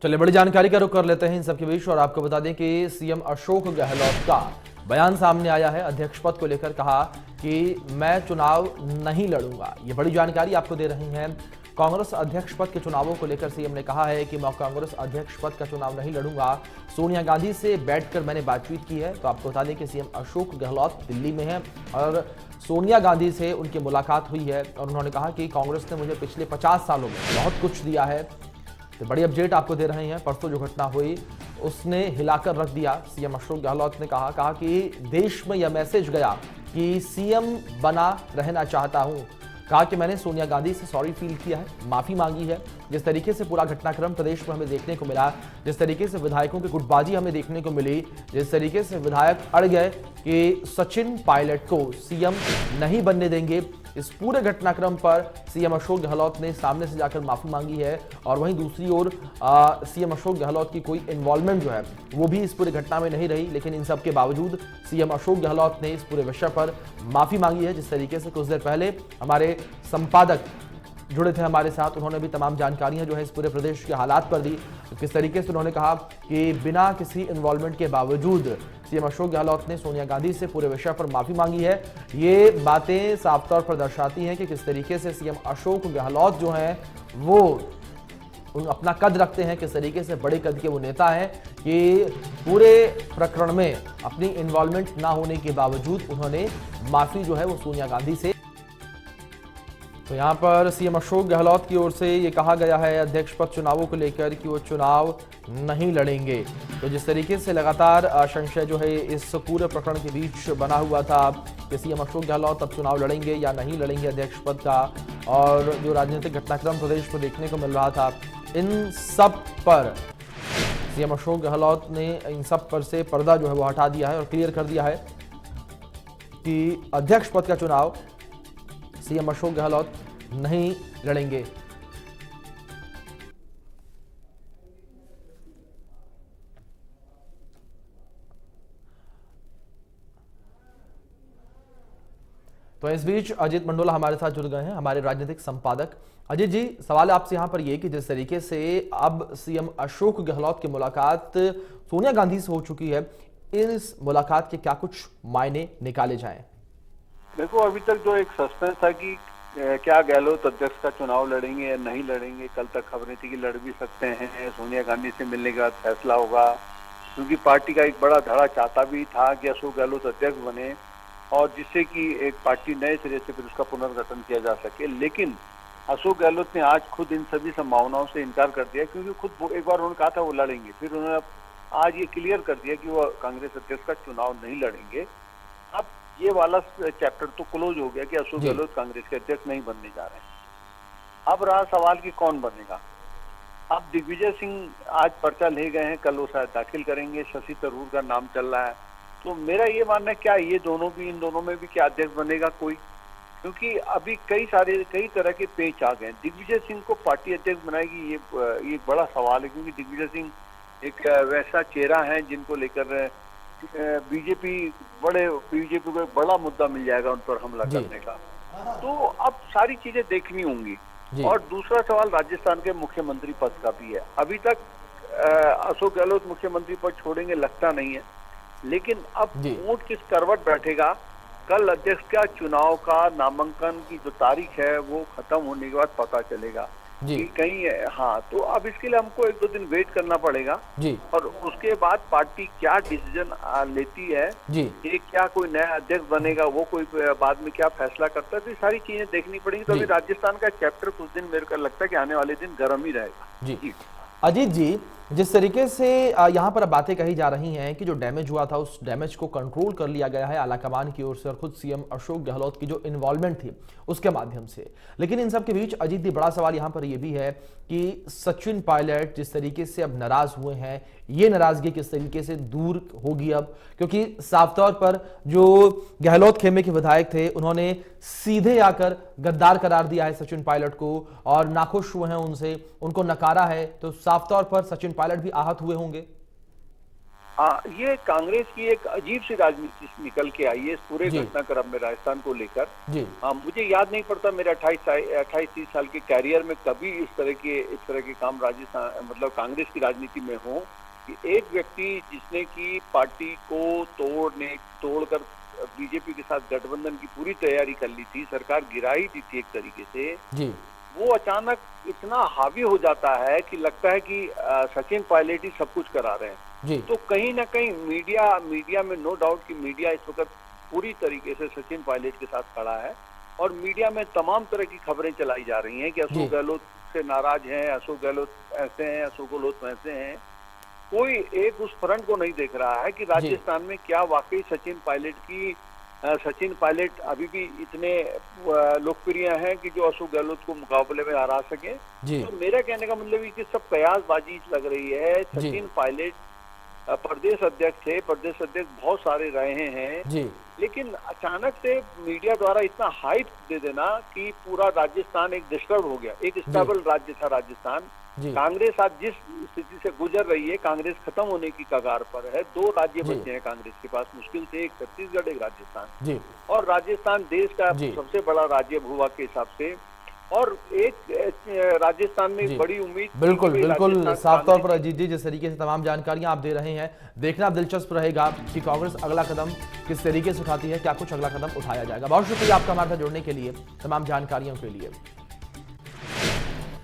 चलिए बड़ी जानकारी का रुख कर लेते हैं इन सबके बीच और आपको बता दें कि सीएम अशोक गहलोत का बयान सामने आया है। अध्यक्ष पद को लेकर कहा कि मैं चुनाव नहीं लड़ूंगा। ये बड़ी जानकारी आपको दे रही हैं। कांग्रेस अध्यक्ष पद के चुनावों को लेकर सीएम ने कहा है कि मैं कांग्रेस अध्यक्ष पद का चुनाव नहीं लड़ूंगा। सोनिया गांधी से बैठकर मैंने बातचीत की है। तो आपको बता दें कि सीएम अशोक गहलोत दिल्ली में हैं और सोनिया गांधी से उनकी मुलाकात हुई है और उन्होंने कहा कि कांग्रेस ने मुझे पिछले 50 सालों में बहुत कुछ दिया है। तो बड़ी अपडेट आपको दे रहे हैं। परसों जो घटना हुई उसने हिलाकर रख दिया। सीएम अशोक गहलोत ने कहा कि देश में यह मैसेज गया कि सीएम बना रहना चाहता हूं। कहा कि मैंने सोनिया गांधी से सॉरी फील किया है, माफी मांगी है। जिस तरीके से पूरा घटनाक्रम प्रदेश में हमें देखने को मिला, जिस तरीके से विधायकों की गुटबाजी हमें देखने को मिली, जिस तरीके से विधायक अड़ गए कि सचिन पायलट को सीएम नहीं बनने देंगे, इस पूरे घटनाक्रम पर सीएम अशोक गहलोत ने सामने से जाकर माफी मांगी है। और वहीं दूसरी ओर सीएम अशोक गहलोत की कोई इन्वॉल्वमेंट जो है वो भी इस पूरी घटना में नहीं रही। लेकिन इन सब के बावजूद सीएम अशोक गहलोत ने इस पूरे विषय पर माफी मांगी है। जिस तरीके से कुछ देर पहले हमारे संपादक जुड़े थे हमारे साथ, उन्होंने भी तमाम जानकारियां जो है इस पूरे प्रदेश के हालात पर दी। तो किस तरीके से उन्होंने कहा कि बिना किसी इन्वॉल्वमेंट के बावजूद सीएम अशोक गहलोत ने सोनिया गांधी से पूरे विषय पर माफी मांगी है। ये बातें साफ तौर पर दर्शाती हैं कि किस तरीके से सीएम अशोक गहलोत जो हैं वो अपना कद रखते हैं, किस तरीके से बड़े कद के वो नेता हैं कि पूरे प्रकरण में अपनी इन्वॉल्वमेंट ना होने के बावजूद उन्होंने माफी जो है वो सोनिया गांधी से। तो यहाँ पर सीएम अशोक गहलोत की ओर से ये कहा गया है अध्यक्ष पद चुनावों को लेकर कि वो चुनाव नहीं लड़ेंगे। तो जिस तरीके से लगातार संशय जो है इस पूरे प्रकरण के बीच बना हुआ था कि सीएम अशोक गहलोत अब चुनाव लड़ेंगे या नहीं लड़ेंगे अध्यक्ष पद का, और जो राजनीतिक घटनाक्रम प्रदेश में देखने को मिल रहा था, इन सब पर सीएम अशोक गहलोत ने इन सब पर से पर्दा जो है वो हटा दिया है और क्लियर कर दिया है कि अध्यक्ष पद का चुनाव सीएम अशोक गहलोत नहीं लड़ेंगे। तो इस बीच अजीत मंडोला हमारे साथ जुड़ गए हैं, हमारे राजनीतिक संपादक। अजीत जी, सवाल आपसे यहां पर यह कि जिस तरीके से अब सीएम अशोक गहलोत की मुलाकात सोनिया गांधी से हो चुकी है, इस मुलाकात के क्या कुछ मायने निकाले जाएं? देखो, अभी तक जो एक सस्पेंस था कि क्या गहलोत अध्यक्ष का चुनाव लड़ेंगे या नहीं लड़ेंगे, कल तक खबरें थी कि लड़ भी सकते हैं, सोनिया गांधी से मिलने के बाद फैसला होगा, क्योंकि पार्टी का एक बड़ा धड़ा चाहता भी था कि अशोक गहलोत अध्यक्ष बने और जिससे कि एक पार्टी नए सिरे से फिर उसका पुनर्गठन किया जा सके। लेकिन अशोक गहलोत ने आज खुद इन सभी संभावनाओं से इनकार कर दिया, क्योंकि खुद एक बार उन्होंने कहा था वो लड़ेंगे, फिर उन्होंने आज ये क्लियर कर दिया कि वो कांग्रेस अध्यक्ष का चुनाव नहीं लड़ेंगे। अब ये वाला चैप्टर तो क्लोज हो गया कि अशोक गहलोत कांग्रेस के अध्यक्ष नहीं बनने जा रहे हैं। अब रहा सवाल कि कौन बनेगा। अब दिग्विजय सिंह आज पर्चा ले गए हैं, कल वो शायद दाखिल करेंगे, शशि थरूर का नाम चल रहा है। तो मेरा ये मानना है क्या ये दोनों भी, इन दोनों में भी क्या अध्यक्ष बनेगा कोई, क्योंकि अभी कई तरह के पेच आ गए। दिग्विजय सिंह को पार्टी अध्यक्ष बनाएगी ये बड़ा सवाल है, क्योंकि दिग्विजय सिंह एक वैसा चेहरा है जिनको लेकर बीजेपी को एक बड़ा मुद्दा मिल जाएगा उन पर हमला करने का। तो अब सारी चीजें देखनी होंगी। और दूसरा सवाल राजस्थान के मुख्यमंत्री पद का भी है। अभी तक अशोक गहलोत मुख्यमंत्री पद छोड़ेंगे लगता नहीं है, लेकिन अब ऊंट किस करवट बैठेगा, कल अध्यक्ष का चुनाव का नामांकन की जो तारीख है वो खत्म होने के बाद पता चलेगा कि कहीं है। हाँ, तो अब इसके लिए हमको 1-2 दिन वेट करना पड़ेगा और उसके बाद पार्टी क्या डिसीजन लेती है, ये क्या कोई नया अध्यक्ष बनेगा, वो कोई बाद में क्या फैसला करता है, तो ये सारी चीजें देखनी पड़ेगी। तो अभी राजस्थान का चैप्टर कुछ दिन मेरे को लगता है कि आने वाले दिन गर्म ही रहेगा। जी अजीत जी, जिस तरीके से यहाँ पर बातें कही जा रही हैं कि जो डैमेज हुआ था उस डैमेज को कंट्रोल कर लिया गया है आलाकमान की ओर से और खुद सीएम अशोक गहलोत की जो इन्वॉल्वमेंट थी उसके माध्यम से। लेकिन इन सब के बीच अजीत जी, बड़ा सवाल यहाँ पर यह भी है कि सचिन पायलट जिस तरीके से अब नाराज हुए हैं, ये नाराजगी किस तरीके से दूर होगी अब, क्योंकि साफ तौर पर जो गहलोत खेमे के विधायक थे उन्होंने सीधे आकर गद्दार करार दिया है सचिन पायलट को और नाखुश हुए हैं उनसे, उनको नकारा है। तो साफ तौर पर सचिन पायलट भी आहत हुए होंगे। ये कांग्रेस की एक अजीब सी राजनीति निकल के आई है इस पूरे जी। घटनाक्रम में राजस्थान को लेकर। जी मुझे याद नहीं पड़ता मेरे 28-30 साल के कैरियर में कभी इस तरह के काम राजस्थान मतलब कांग्रेस की राजनीति में हो कि एक व्यक्ति जिसने की पार्टी को तोड़कर बीजेपी के साथ गठबंधन की पूरी तैयारी कर ली थी, सरकार गिरा ही दी थी एक तरीके से, जी वो अचानक इतना हावी हो जाता है कि लगता है कि सचिन पायलट ही सब कुछ करा रहे हैं। जी तो कहीं ना कहीं मीडिया में नो डाउट कि मीडिया इस वक्त पूरी तरीके से सचिन पायलट के साथ खड़ा है और मीडिया में तमाम तरह की खबरें चलाई जा रही हैं कि अशोक गहलोत से नाराज हैं, अशोक गहलोत ऐसे हैं, अशोक गहलोत वैसे हैं। कोई एक उस फ्रंट को नहीं देख रहा है कि राजस्थान में क्या वाकई सचिन पायलट अभी भी इतने लोकप्रिय हैं कि जो अशोक गहलोत को मुकाबले में हरा सके। तो मेरा कहने का मतलब है कि सब कयासबाजी लग रही है। सचिन पायलट प्रदेश अध्यक्ष थे, प्रदेश अध्यक्ष बहुत सारे रहे हैं, लेकिन अचानक से मीडिया द्वारा इतना हाइप दे देना कि पूरा राजस्थान एक डिस्टर्ब हो गया। एक स्टेबल राज्य था राजस्थान। कांग्रेस आज जिस स्थिति से गुजर रही है, कांग्रेस खत्म होने की कगार पर है। 2 राज्य बचे हैं कांग्रेस के पास मुश्किल से, एक छत्तीसगढ़, एक राजस्थान। और राजस्थान देश का सबसे बड़ा राज्य भूभाग के हिसाब से, और एक राजस्थान में बड़ी उम्मीद। बिल्कुल साफ तौर पर अजीत जी, जिस तरीके से तमाम जानकारियां आप दे रहे हैं, देखना दिलचस्प रहेगा कि कांग्रेस अगला कदम किस तरीके से उठाती है, क्या कुछ अगला कदम उठाया जाएगा। बहुत शुक्रिया आपका हमारे साथ जुड़ने के लिए, तमाम जानकारियों के लिए।